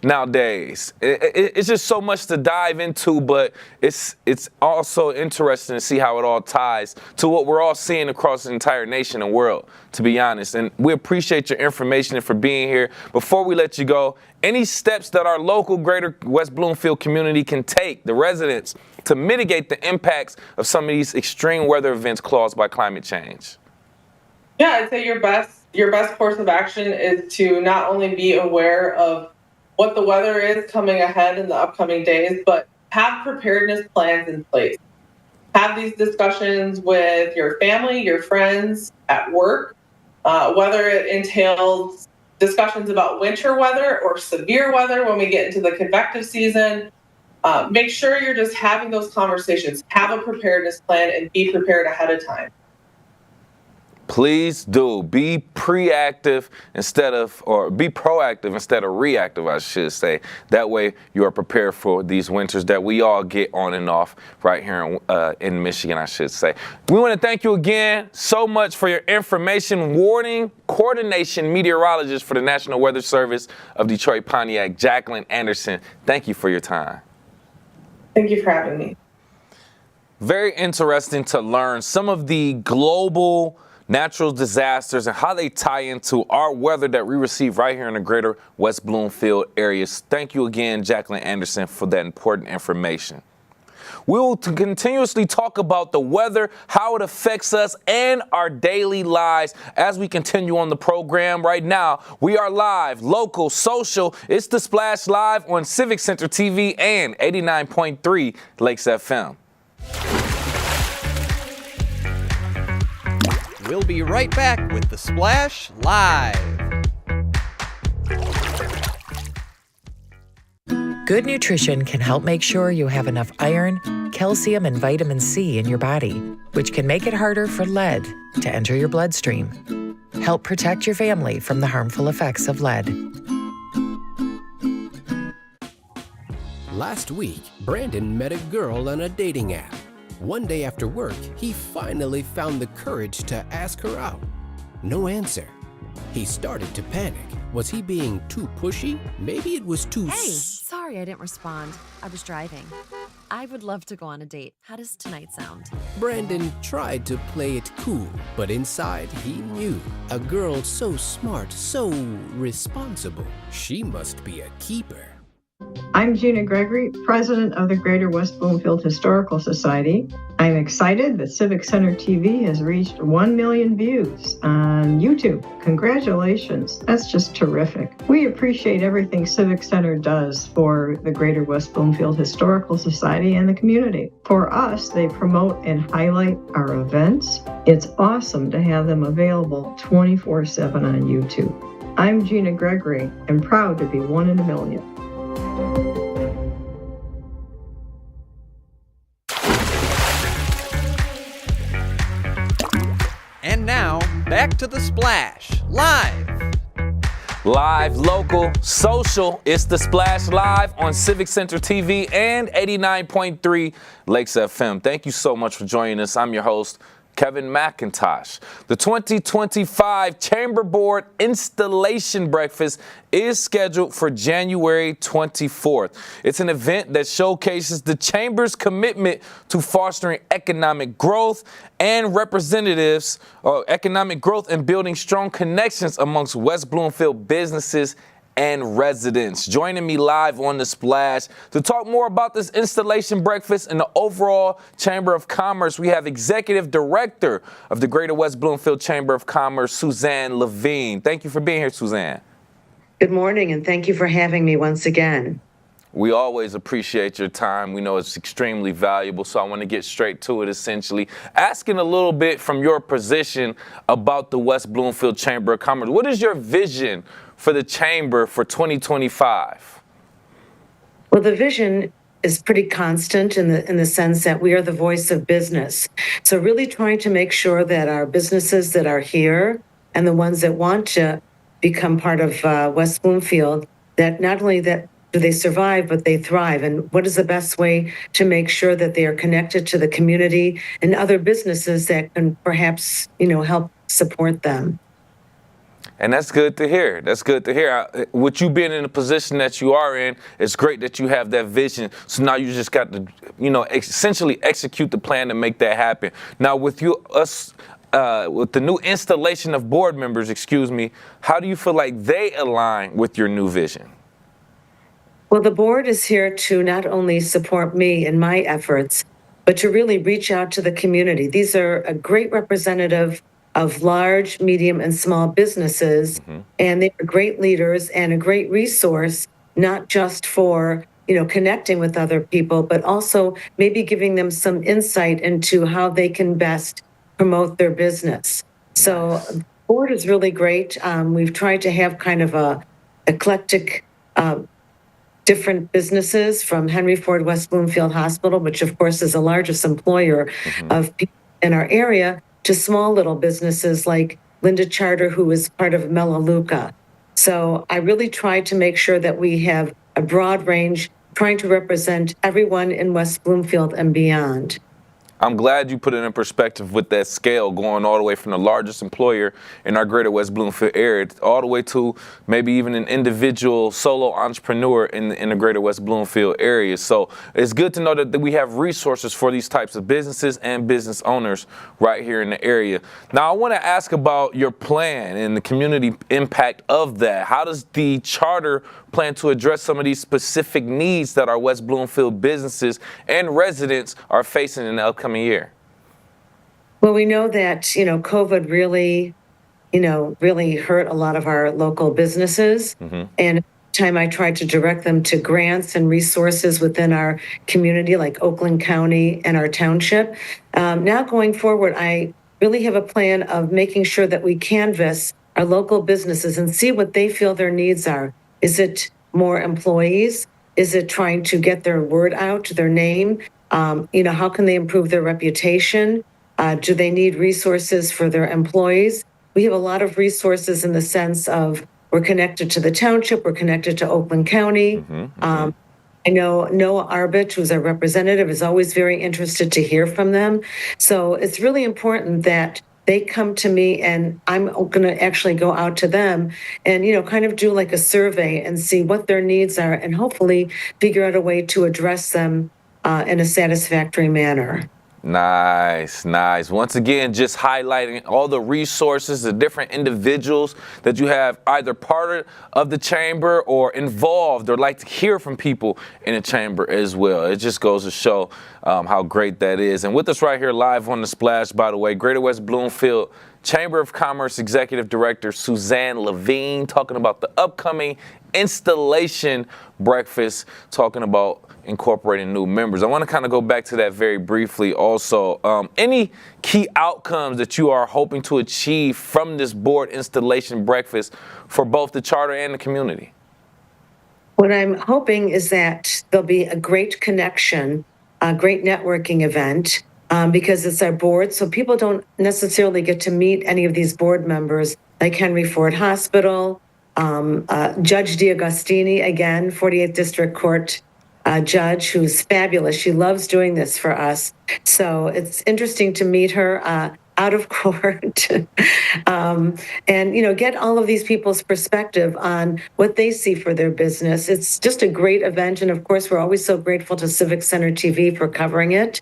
nowadays. It's just so much to dive into, but it's also interesting to see how it all ties to what we're all seeing across the entire nation and world, to be honest. And we appreciate your information and for being here. Before we let you go, any steps that our local Greater West Bloomfield community can take, the residents, to mitigate the impacts of some of these extreme weather events caused by climate change? Yeah, I'd say your best course of action is to not only be aware of what the weather is coming ahead in the upcoming days, but have preparedness plans in place. Have these discussions with your family, your friends, at work, whether it entails discussions about winter weather or severe weather when we get into the convective season. Make sure you're just having those conversations. Have a preparedness plan and be prepared ahead of time. Please do. Be proactive instead of reactive, I should say. That way you are prepared for these winters that we all get on and off right here in Michigan, I should say. We want to thank you again so much for your information. Warning coordination meteorologist for the National Weather Service of Detroit Pontiac, Jacqueline Anderson. Thank you for your time. Thank you for having me. Very interesting to learn some of the global natural disasters and how they tie into our weather that we receive right here in the Greater West Bloomfield areas. Thank you again, Jacqueline Anderson, for that important information. We will continuously talk about the weather, how it affects us, and our daily lives as we continue on the program. Right now, we are live, local, social. It's The Splash Live on Civic Center TV and 89.3 Lakes FM. We'll be right back with The Splash Live. Good nutrition can help make sure you have enough iron, calcium, and vitamin C in your body, which can make it harder for lead to enter your bloodstream. Help protect your family from the harmful effects of lead. Last week, Brandon met a girl on a dating app. One day after work, he finally found the courage to ask her out. No answer. He started to panic. Was he being too pushy? Maybe it was too... Hey, sorry I didn't respond. I was driving. I would love to go on a date. How does tonight sound? Brandon tried to play it cool, but inside he knew. A girl so smart, so responsible. She must be a keeper. I'm Gina Gregory, president of the Greater West Bloomfield Historical Society. I'm excited that Civic Center TV has reached 1 million views on YouTube. Congratulations. That's just terrific. We appreciate everything Civic Center does for the Greater West Bloomfield Historical Society and the community. For us, they promote and highlight our events. It's awesome to have them available 24/7 on YouTube. I'm Gina Gregory and proud to be one in a million. And now, back to The Splash, live. Live, local, social. It's The Splash Live on Civic Center TV and 89.3 Lakes FM. Thank you so much for joining us. I'm your host, Kevin McIntosh. The 2025 Chamber Board Installation Breakfast is scheduled for January 24th. It's an event that showcases the Chamber's commitment to fostering economic growth and economic growth and building strong connections amongst West Bloomfield businesses and residents. Joining me live on The Splash to talk more about this installation breakfast and the overall Chamber of Commerce, we have Executive Director of the Greater West Bloomfield Chamber of Commerce, Suzanne Levine. Thank you for being here, Suzanne. Good morning, and thank you for having me once again. We always appreciate your time. We know it's extremely valuable, so I want to get straight to it, essentially. Asking a little bit from your position about the West Bloomfield Chamber of Commerce. What is your vision for the Chamber for 2025? Well, the vision is pretty constant in the sense that we are the voice of business. So really trying to make sure that our businesses that are here and the ones that want to become part of West Bloomfield, that not only that do they survive, but they thrive. And what is the best way to make sure that they are connected to the community and other businesses that can perhaps, help support them? And that's good to hear. That's good to hear. With you being in the position that you are in, it's great that you have that vision. So now you just got to, essentially execute the plan to make that happen. Now, with the new installation of board members, how do you feel like they align with your new vision? Well, the board is here to not only support me in my efforts, but to really reach out to the community. These are a great representative of large, medium, and small businesses, and they are great leaders and a great resource, not just for connecting with other people, but also maybe giving them some insight into how they can best promote their business. So the board is really great. We've tried to have kind of a eclectic different businesses, from Henry Ford West Bloomfield Hospital, which of course is the largest employer of people in our area, to small little businesses like Linda Charter, who is part of Melaleuca. So I really try to make sure that we have a broad range, trying to represent everyone in West Bloomfield and beyond. I'm glad you put it in perspective with that scale, going all the way from the largest employer in our Greater West Bloomfield area all the way to maybe even an individual solo entrepreneur in the Greater West Bloomfield area. So it's good to know that we have resources for these types of businesses and business owners right here in the area. Now, I want to ask about your plan and the community impact of that. How does the charter plan to address some of these specific needs that our West Bloomfield businesses and residents are facing in the upcoming year? Well, we know that, COVID really hurt a lot of our local businesses. And at the time I tried to direct them to grants and resources within our community, like Oakland County and our township. Now going forward, I really have a plan of making sure that we canvass our local businesses and see what they feel their needs are. Is it more employees? Is it trying to get their word out, their name? How can they improve their reputation? Do they need resources for their employees? We have a lot of resources in the sense of we're connected to the township, we're connected to Oakland County. I know Noah Arbich, who's our representative, is always very interested to hear from them. So it's really important that they come to me, and I'm going to actually go out to them and, kind of do like a survey and see what their needs are and hopefully figure out a way to address them in a satisfactory manner. Nice, nice. Once again, just highlighting all the resources, the different individuals that you have either part of the chamber or involved or like to hear from people in the chamber as well. It just goes to show how great that is. And with us right here live on The Splash, by the way, Greater West Bloomfield Chamber of Commerce Executive Director Suzanne Levine, talking about the upcoming installation breakfast, talking about incorporating new members. I want to kind of go back to that very briefly also. Any key outcomes that you are hoping to achieve from this board installation breakfast for both the charter and the community? What I'm hoping is that there'll be a great connection, a great networking event, because it's our board, so people don't necessarily get to meet any of these board members, like Henry Ford Hospital, Judge D'Agostini, again, 48th District Court judge, who's fabulous. She loves doing this for us. So it's interesting to meet her out of court and, get all of these people's perspective on what they see for their business. It's just a great event. And of course, we're always so grateful to Civic Center TV for covering it.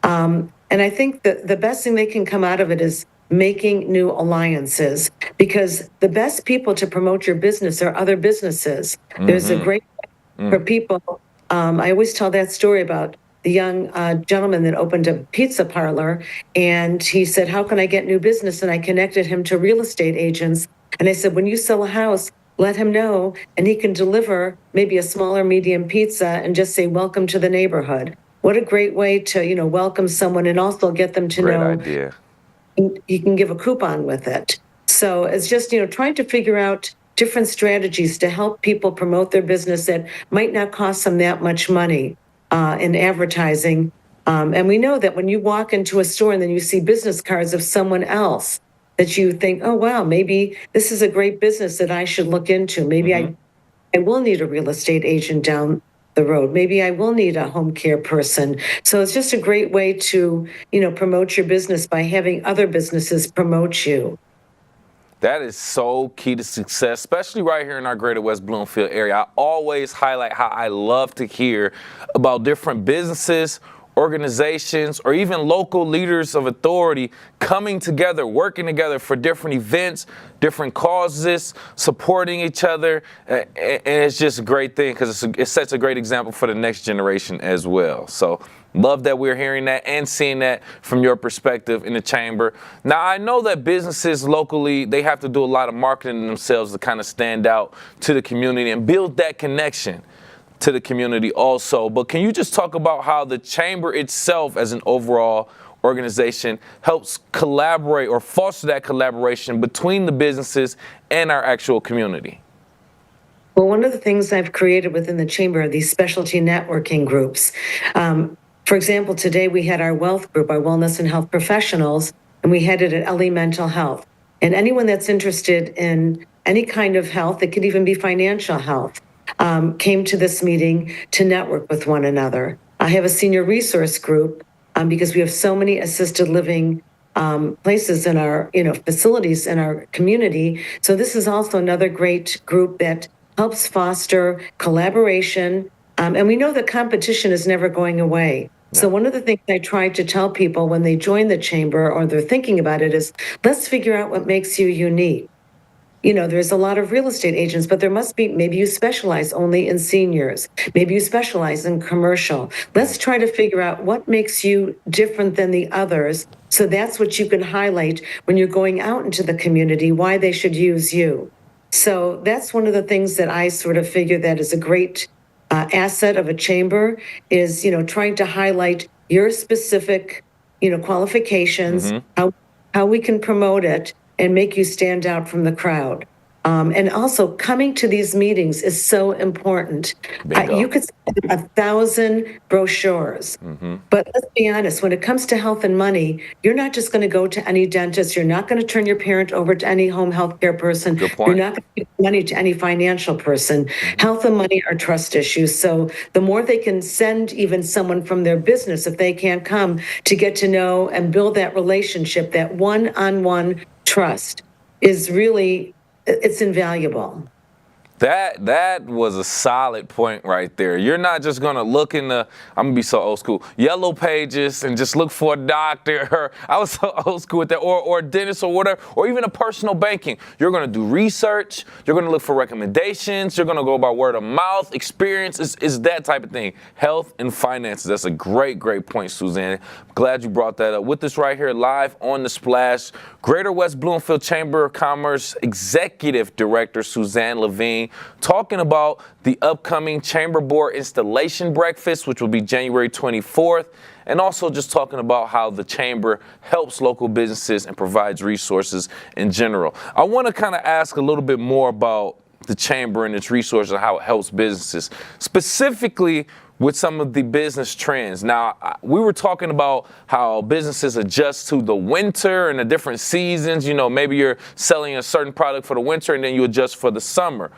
And I think that the best thing they can come out of it is making new alliances, because the best people to promote your business are other businesses. There's a great for people. I always tell that story about the young gentleman that opened a pizza parlor, and he said, how can I get new business? And I connected him to real estate agents. And I said, when you sell a house, let him know, and he can deliver maybe a small or medium pizza and just say, welcome to the neighborhood. What a great way to, welcome someone and also get them to know. Great idea. You can give a coupon with it. So it's just, trying to figure out different strategies to help people promote their business that might not cost them that much money in advertising. And we know that when you walk into a store and then you see business cards of someone else, that you think, oh, wow, maybe this is a great business that I should look into. Maybe I will need a real estate agent down the road. Maybe I will need a home care person. So it's just a great way to, promote your business by having other businesses promote you. That is so key to success, especially right here in our Greater West Bloomfield area. I always highlight how I love to hear about different businesses, organizations, or even local leaders of authority coming together, working together for different events, different causes, supporting each other. And it's just a great thing because it sets a great example for the next generation as well. So love that we're hearing that and seeing that from your perspective in the chamber. Now, I know that businesses locally, they have to do a lot of marketing themselves to kind of stand out to the community and build that connection to the community also. But can you just talk about how the chamber itself as an overall organization helps collaborate or foster that collaboration between the businesses and our actual community? Well, one of the things I've created within the chamber are these specialty networking groups. For example, today we had our wealth group, our wellness and health professionals, and we had it at LE Mental Health. And anyone that's interested in any kind of health, it could even be financial health, came to this meeting to network with one another. I have a senior resource group because we have so many assisted living places in our, facilities in our community. So this is also another great group that helps foster collaboration. And we know that competition is never going away. So one of the things I try to tell people when they join the chamber or they're thinking about it is, let's figure out what makes you unique. There's a lot of real estate agents, but there must be, maybe you specialize only in seniors. Maybe you specialize in commercial. Let's try to figure out what makes you different than the others. So that's what you can highlight when you're going out into the community, why they should use you. So that's one of the things that I sort of figure that is a great asset of a chamber is, trying to highlight your specific, qualifications, how we can promote it and make you stand out from the crowd. And also coming to these meetings is so important. You could send 1,000 brochures, but let's be honest, when it comes to health and money, you're not just going to go to any dentist. You're not going to turn your parent over to any home health care person. You're not going to give money to any financial person. Health and money are trust issues. So the more they can send even someone from their business, if they can't come, to get to know and build that relationship, that one-on-one trust is really, it's invaluable. That was a solid point right there. You're not just gonna look in the, I'm gonna be so old school, yellow pages and just look for a doctor. I was so old school with that, or a dentist or whatever, or even a personal banking. You're gonna do research. You're gonna look for recommendations. You're gonna go by word of mouth. Experience is that type of thing. Health and finances. That's a great point, Suzanne. Glad you brought that up. With us right here live on The Splash, Greater West Bloomfield Chamber of Commerce Executive Director Suzanne Levine, talking about the upcoming Chamber Board Installation Breakfast, which will be January 24th, and also just talking about how the Chamber helps local businesses and provides resources in general. I want to kind of ask a little bit more about the Chamber and its resources and how it helps businesses, specifically with some of the business trends. Now, we were talking about how businesses adjust to the winter and the different seasons. You know, maybe you're selling a certain product for the winter and then you adjust for the summer.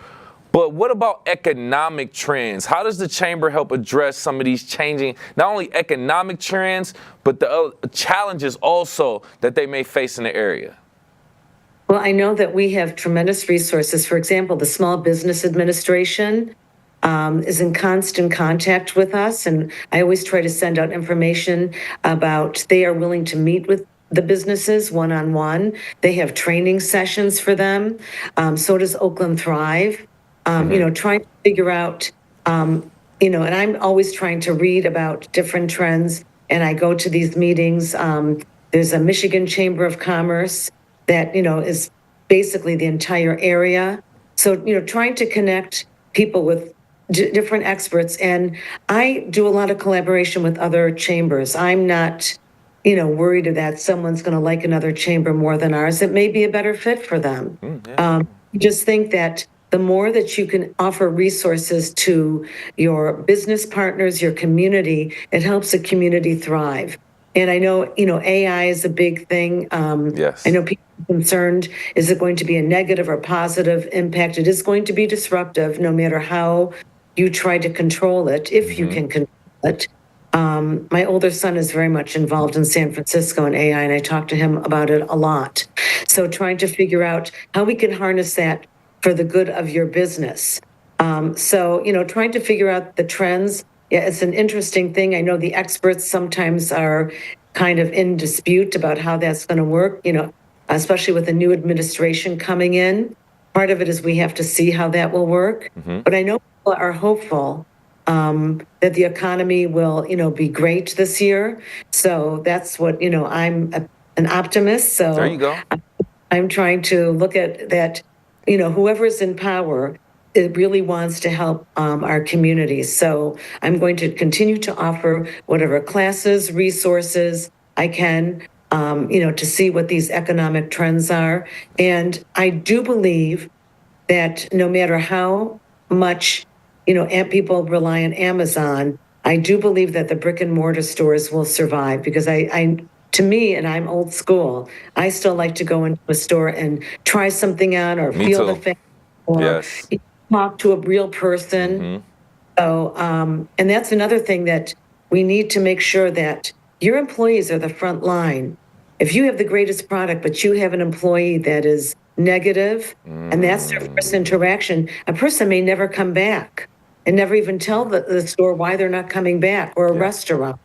But what about economic trends? How does the Chamber help address some of these changing, not only economic trends, but the challenges also that they may face in the area? Well, I know that we have tremendous resources. For example, the Small Business Administration is in constant contact with us, and I always try to send out information about they are willing to meet with the businesses one-on-one. They have training sessions for them. So does Oakland Thrive. You know, trying to figure out, you know, and I'm always trying to read about different trends, and I go to these meetings. There's a Michigan Chamber of Commerce that, you know, is basically the entire area. So, you know, trying to connect people with different experts. And I do a lot of collaboration with other chambers. I'm not, you know, worried that someone's going to like another chamber more than ours. It may be a better fit for them. Just think that the more that you can offer resources to your business partners, your community, it helps the community thrive. And I know, you know, AI is a big thing. Yes. I know people are concerned, is it going to be a negative or positive impact? It is going to be disruptive no matter how you try to control it, if you can control it. My older son is very much involved in San Francisco and AI, and I talk to him about it a lot. So trying to figure out how we can harness that for the good of your business. So, you know, trying to figure out the trends. Yeah, it's an interesting thing. I know the experts sometimes are kind of in dispute about how that's going to work, you know, especially with the new administration coming in. Part of it is we have to see how that will work. But I know people are hopeful that the economy will, you know, be great this year. So that's what, you know, I'm an optimist. So there you go. I'm trying to look at that, you know, whoever's in power, it really wants to help our communities. So I'm going to continue to offer whatever classes, resources I can, you know, to see what these economic trends are. And I do believe that no matter how much, you know, people rely on Amazon, I do believe that the brick and mortar stores will survive because to me, and I'm old school, I still like to go into a store and try something out or feel the fact or talk to a real person. So, and that's another thing that we need to make sure that your employees are the front line. If you have the greatest product, but you have an employee that is negative, and that's their first interaction, a person may never come back and never even tell the store why they're not coming back, or a restaurant.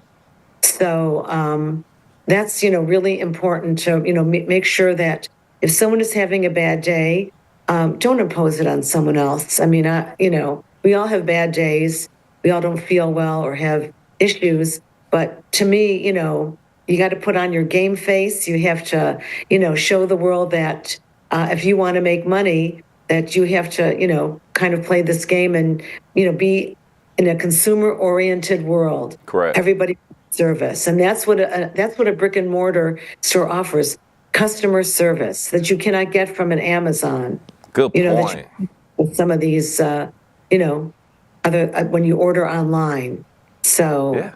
So that's, you know, really important to, you know, make sure that if someone is having a bad day, don't impose it on someone else. I mean, you know, we all have bad days. We all don't feel well or have issues. But to me, you know, you got to put on your game face. You have to, you know, show the world that if you want to make money, that you have to, you know, kind of play this game and, you know, be in a consumer-oriented world. Correct. Everybody service, and that's what a brick and mortar store offers: customer service that you cannot get from an Amazon. Good you know, point. With some of these, you know, other when you order online. So. Yeah.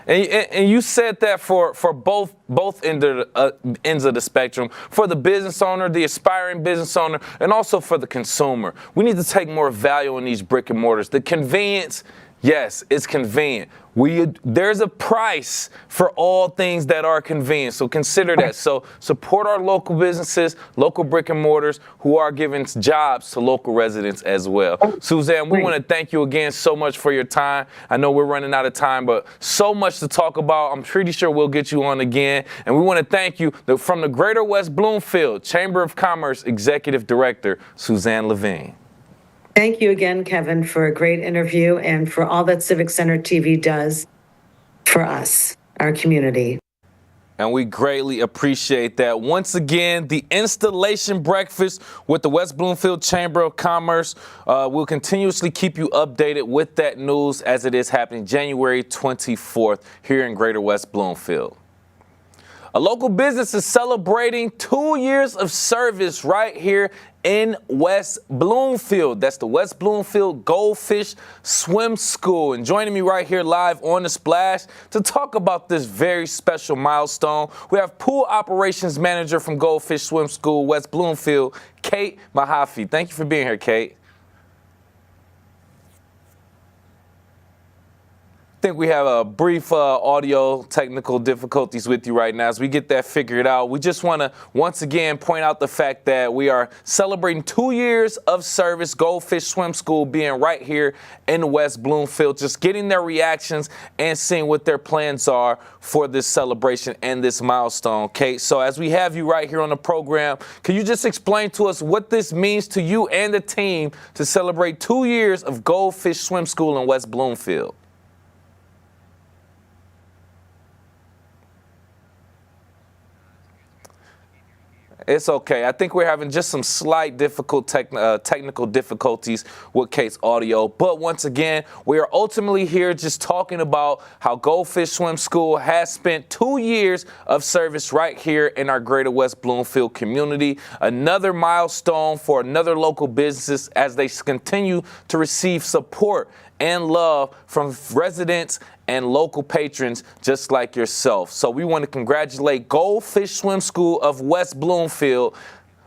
And you said that for both ends of the spectrum, for the business owner, the aspiring business owner, and also for the consumer. We need to take more value in these brick and mortars. The convenience Yes, it's convenient. There's a price for all things that are convenient, so consider that. So support our local businesses, local brick and mortars who are giving jobs to local residents as well. Suzanne, we want to thank you again so much for your time. I know we're running out of time, but so much to talk about. I'm pretty sure we'll get you on again. And we want to thank you from the Greater West Bloomfield Chamber of Commerce Executive Director, Suzanne Levine. Thank you again, Kevin, for a great interview and for all that Civic Center TV does for us, our community. And we greatly appreciate that. Once again, the installation breakfast with the West Bloomfield Chamber of Commerce will continuously keep you updated with that news as it is happening January 24th here in Greater West Bloomfield. A local business is celebrating 2 years of service right here in West Bloomfield. That's the West Bloomfield Goldfish Swim School. And joining me right here live on The Splash to talk about this very special milestone, we have Pool Operations Manager from Goldfish Swim School, West Bloomfield, Kate Mahaffey. Thank you for being here, Kate. I think we have a brief audio technical difficulties with you right now. As we get that figured out, we just want to once again point out the fact that we are celebrating 2 years of service, Goldfish Swim School being right here in West Bloomfield, just getting their reactions and seeing what their plans are for this celebration and this milestone. Kate, so as we have you right here on the program, can you just explain to us what this means to you and the team to celebrate 2 years of Goldfish Swim School in West Bloomfield? It's okay. I think we're having just some slight technical difficulties with Kate's audio. But once again, we are ultimately here just talking about how Goldfish Swim School has spent 2 years of service right here in our Greater West Bloomfield community. Another milestone for another local business as they continue to receive support and love from residents and local patrons just like yourself. So we want to congratulate Goldfish Swim School of West Bloomfield.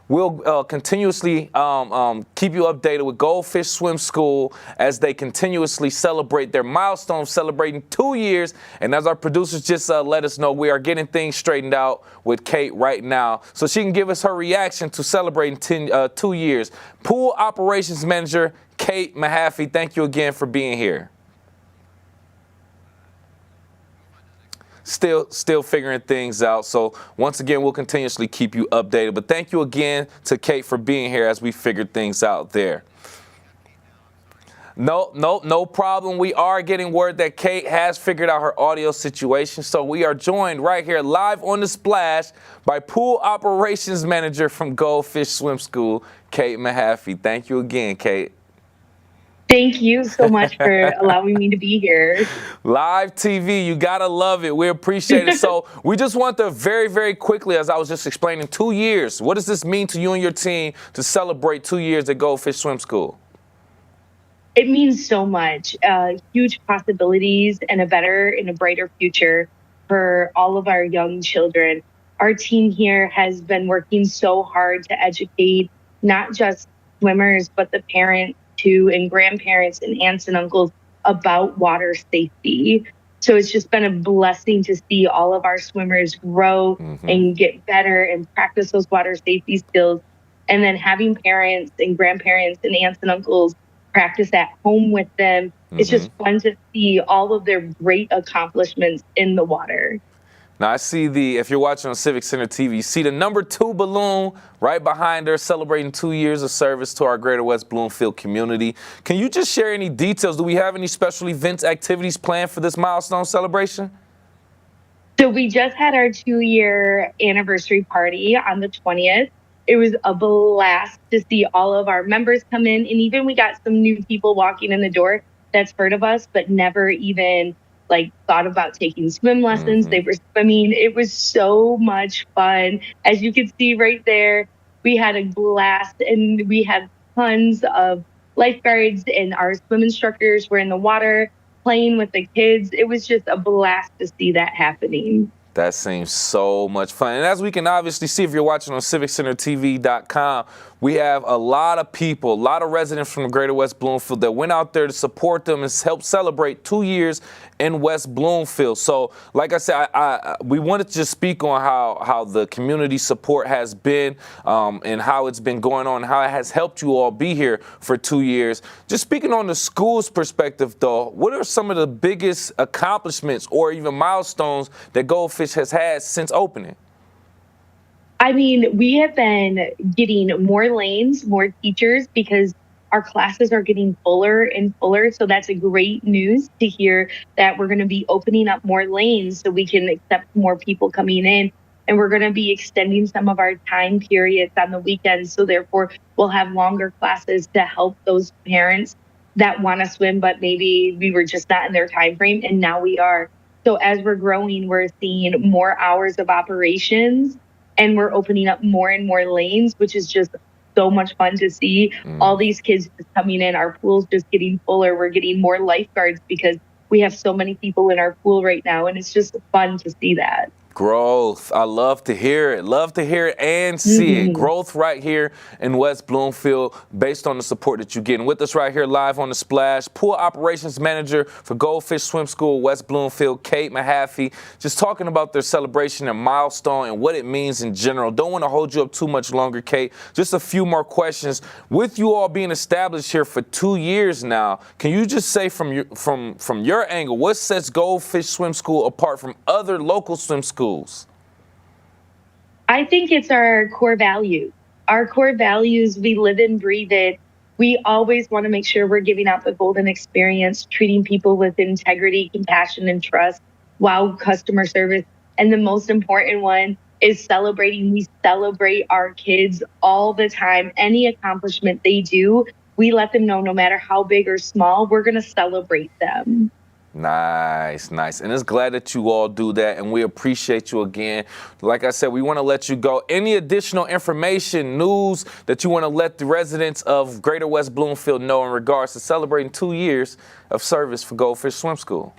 We'll continuously keep you updated with Goldfish Swim School as they continuously celebrate their milestone, celebrating 2 years. And as our producers just let us know, we are getting things straightened out with Kate right now so she can give us her reaction to celebrating 2 years. Pool Operations Manager Kate Mahaffey, thank you again for being here. Still figuring things out. So once again, we'll continuously keep you updated. But thank you again to Kate for being here as we figured things out there. No problem. We are getting word that Kate has figured out her audio situation. So we are joined right here live on The Splash by Pool Operations Manager from Goldfish Swim School, Kate Mahaffey. Thank you again, Kate. Thank you so much for allowing me to be here. Live TV, you gotta love it. We appreciate it. So we just want to very, very quickly, as I was just explaining, 2 years. What does this mean to you and your team to celebrate 2 years at Goldfish Swim School? It means so much. Huge possibilities and a better and a brighter future for all of our young children. Our team here has been working so hard to educate not just swimmers, but the parents too, and grandparents and aunts and uncles about water safety. So it's just been a blessing to see all of our swimmers grow and get better and practice those water safety skills. And then having parents and grandparents and aunts and uncles practice at home with them. It's just fun to see all of their great accomplishments in the water. Now, I see if you're watching on Civic Center TV, you see the #2 balloon right behind her celebrating 2 years of service to our Greater West Bloomfield community. Can you just share any details? Do we have any special events, activities planned for this milestone celebration? So we just had our 2-year anniversary party on the 20th. It was a blast to see all of our members come in, and even we got some new people walking in the door that's heard of us, but never even thought about taking swim lessons. They were swimming. It was so much fun. As you can see right there, we had a blast, and we had tons of lifeguards, and our swim instructors were in the water playing with the kids. It was just a blast to see that happening. That seems so much fun. And as we can obviously see if you're watching on CivicCenterTV.com, we have a lot of people, a lot of residents from the Greater West Bloomfield that went out there to support them and help celebrate 2 years in West Bloomfield. So, like I said, we wanted to just speak on how the community support has been and how it's been going on, how it has helped you all be here for 2 years. Just speaking on the school's perspective, though, what are some of the biggest accomplishments or even milestones that Goldfish has had since opening? I mean, we have been getting more lanes, more teachers, because our classes are getting fuller and fuller. So that's a great news to hear that we're going to be opening up more lanes so we can accept more people coming in. And we're going to be extending some of our time periods on the weekends. So therefore, we'll have longer classes to help those parents that want to swim, but maybe we were just not in their time frame. And now we are. So as we're growing, we're seeing more hours of operations. And we're opening up more and more lanes, which is just so much fun to see. All these kids just coming in, our pool's just getting fuller. We're getting more lifeguards because we have so many people in our pool right now, and it's just fun to see that. Growth. I love to hear it. Love to hear it and see it. Growth right here in West Bloomfield based on the support that you're getting. With us right here live on The Splash, Pool Operations Manager for Goldfish Swim School, West Bloomfield, Kate Mahaffey, just talking about their celebration and milestone and what it means in general. Don't want to hold you up too much longer, Kate. Just a few more questions. With you all being established here for 2 years now, can you just say from your angle, what sets Goldfish Swim School apart from other local swim schools? I think it's our core values. Our core values, we live and breathe it. We always want to make sure we're giving out the golden experience, treating people with integrity, compassion, and trust, wow customer service. And the most important one is celebrating. We celebrate our kids all the time. Any accomplishment they do, we let them know no matter how big or small, we're going to celebrate them. Nice, nice. And it's glad that you all do that, and we appreciate you again. Like I said, we want to let you go. Any additional information, news that you want to let the residents of Greater West Bloomfield know in regards to celebrating 2 years of service for Goldfish Swim School?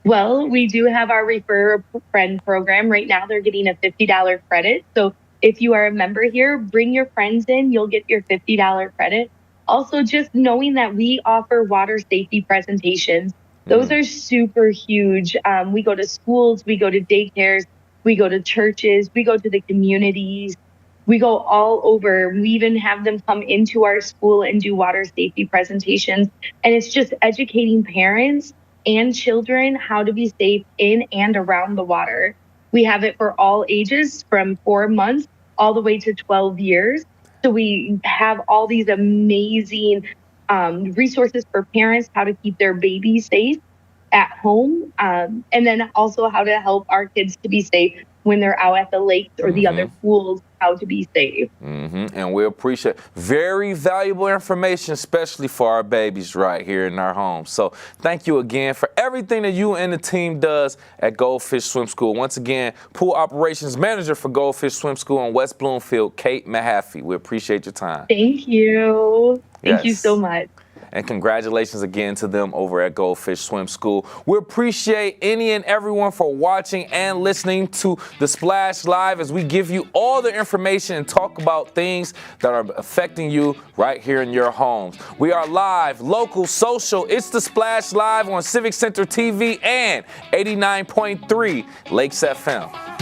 Well, we do have our Refer a Friend program. Right now, they're getting a $50 credit. So if you are a member here, bring your friends in. You'll get your $50 credit. Also, just knowing that we offer water safety presentations, those are super huge. We go to schools, we go to daycares, we go to churches, we go to the communities, we go all over. We even have them come into our school and do water safety presentations. And it's just educating parents and children how to be safe in and around the water. We have it for all ages from 4 months all the way to 12 years. So we have all these amazing resources for parents, how to keep their babies safe at home, and then also how to help our kids to be safe when they're out at the lakes or the other pools, how to be safe. And we appreciate very valuable information, especially for our babies right here in our homes. So thank you again for everything that you and the team does at Goldfish Swim School. Once again, Pool Operations Manager for Goldfish Swim School in West Bloomfield, Kate Mahaffey. We appreciate your time. Thank you. Thank you so much. And congratulations again to them over at Goldfish Swim School. We appreciate any and everyone for watching and listening to The Splash Live as we give you all the information and talk about things that are affecting you right here in your homes. We are live, local, social. It's The Splash Live on Civic Center TV and 89.3 Lakes FM.